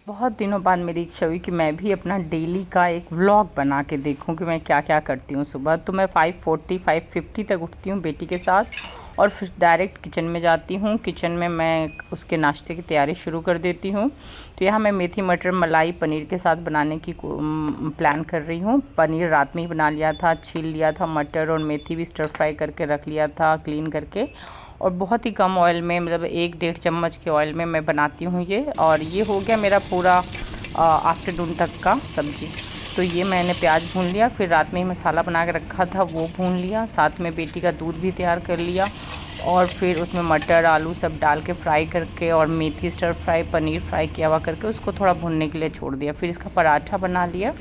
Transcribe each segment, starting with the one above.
बहुत दिनों बाद मेरी इच्छा हुई कि मैं भी अपना डेली का एक व्लॉग बना के देखूं कि मैं क्या क्या करती हूँ। सुबह तो मैं 5:40 5:50 तक उठती हूँ बेटी के साथ और फिर डायरेक्ट किचन में जाती हूँ। किचन में मैं उसके नाश्ते की तैयारी शुरू कर देती हूँ। तो यहाँ मैं मेथी मटर मलाई पनीर के साथ बनाने की प्लान कर रही हूँ। पनीर रात में ही बना लिया था, छील लिया था, मटर और मेथी भी स्टर फ्राई करके रख लिया था क्लीन करके, और बहुत ही कम ऑयल में, मतलब 1-1.5 चम्मच के ऑयल में मैं बनाती हूँ ये। और ये हो गया मेरा पूरा आफ्टरनून तक का सब्ज़ी। तो ये मैंने प्याज भून लिया, फिर रात में ही मसाला बना के रखा था वो भून लिया, साथ में बेटी का दूध भी तैयार कर लिया, और फिर उसमें मटर आलू सब डाल के फ्राई करके और मेथी स्टर फ्राई पनीर फ्राई किया हुआ करके उसको थोड़ा भुनने के लिए छोड़ दिया। फिर इसका पराठा बना लिया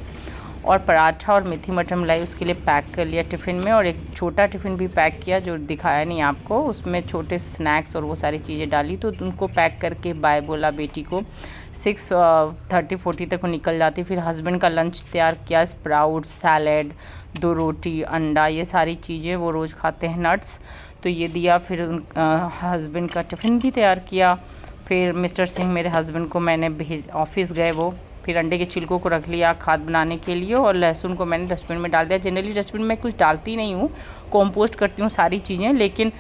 और पराठा और मेथी मटर मलाई उसके लिए पैक कर लिया टिफ़िन में। और एक छोटा टिफ़िन भी पैक किया जो दिखाया नहीं आपको, उसमें छोटे स्नैक्स और वो सारी चीज़ें डाली। तो उनको पैक करके बाय बोला बेटी को। 6:30-40 तक वो निकल जाती। फिर हस्बैंड का लंच तैयार किया, स्प्राउट सैलेड 2 रोटी अंडा, ये सारी चीज़ें वो रोज़ खाते हैं, नट्स, तो ये दिया। फिर हस्बैंड का टिफ़िन भी तैयार किया। फिर मिस्टर सिंह मेरे हस्बैंड को मैंने ऑफिस गए वो। फिर अंडे के छिलकों को रख लिया खाद बनाने के लिए, और लहसुन को मैंने डस्टबिन में डाल दिया। जनरली डस्टबिन में कुछ डालती नहीं हूँ, कंपोस्ट करती हूँ सारी चीज़ें, लेकिन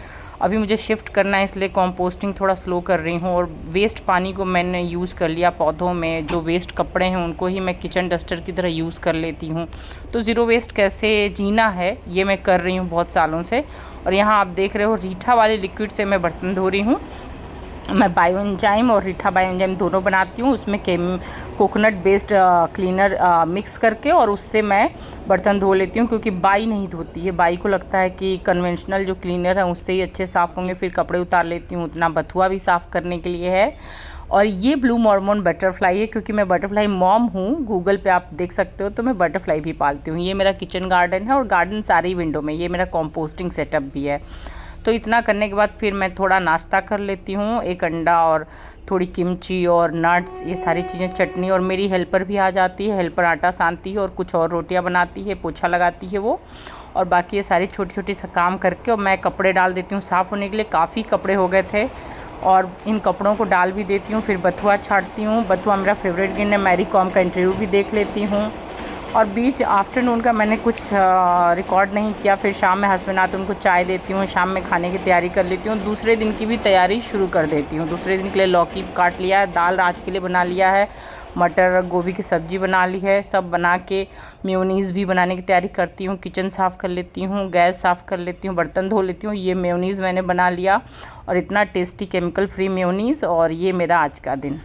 अभी मुझे शिफ्ट करना है इसलिए कंपोस्टिंग थोड़ा स्लो कर रही हूँ। और वेस्ट पानी को मैंने यूज़ कर लिया पौधों में, जो वेस्ट कपड़े हैं उनको ही मैं किचन डस्टर की तरह यूज़ कर लेती हूँ। तो ज़ीरो वेस्ट कैसे जीना है ये मैं कर रही हूँ बहुत सालों से। और यहाँ आप देख रहे हो रीठा वाले लिक्विड से मैं बर्तन धो रही हूँ। मैं बायो एंजाइम और रीठा बायो एंजाइम दोनों बनाती हूँ, उसमें कोकोनट बेस्ड क्लीनर मिक्स करके, और उससे मैं बर्तन धो लेती हूँ, क्योंकि बाई नहीं धोती है। बाई को लगता है कि कन्वेंशनल जो क्लीनर है उससे ही अच्छे साफ़ होंगे, फिर कपड़े उतार लेती हूँ, उतना बथुआ भी साफ़ करने के लिए है। और ये ब्लू मॉर्मोन बटरफ्लाई है, क्योंकि मैं बटरफ्लाई मॉम हूँ, गूगल पे आप देख सकते हो, तो मैं बटरफ्लाई भी पालती हूँ। ये मेरा किचन गार्डन है और गार्डन सारी विंडो में, ये मेरा कंपोस्टिंग सेटअप भी है। तो इतना करने के बाद फिर मैं थोड़ा नाश्ता कर लेती हूँ, एक अंडा और थोड़ी किमची और नट्स, ये सारी चीज़ें, चटनी। और मेरी हेल्पर भी आ जाती है, हेल्पर आटा सानती है और कुछ और रोटियां बनाती है, पोछा लगाती है वो। और बाकी ये सारी छोटी छोटी सा काम करके और मैं कपड़े डाल देती हूँ साफ़ होने के लिए। काफ़ी कपड़े हो गए थे और इन कपड़ों को डाल भी देती हूँ। फिर बथुआ छाँटती हूँ, बथुआ मेरा फेवरेट गेम है, मैरी कॉम का इंटरव्यू भी देख लेती हूँ। और बीच आफ्टरनून का मैंने कुछ रिकॉर्ड नहीं किया। फिर शाम में हस्बैंड आते उनको चाय देती हूँ, शाम में खाने की तैयारी कर लेती हूँ, दूसरे दिन की भी तैयारी शुरू कर देती हूँ। दूसरे दिन के लिए लौकी काट लिया है, दाल आज के लिए बना लिया है, मटर गोभी की सब्ज़ी बना ली है, सब बना के मेयोनीज़ भी बनाने की तैयारी करती हूँ। किचन साफ़ कर लेती हूँ, गैस साफ़ कर लेती हूँ, बर्तन धो लेती हूँ। ये मेयोनीज़ मैंने बना लिया, और इतना टेस्टी केमिकल फ्री मेयोनीज़। और ये मेरा आज का दिन।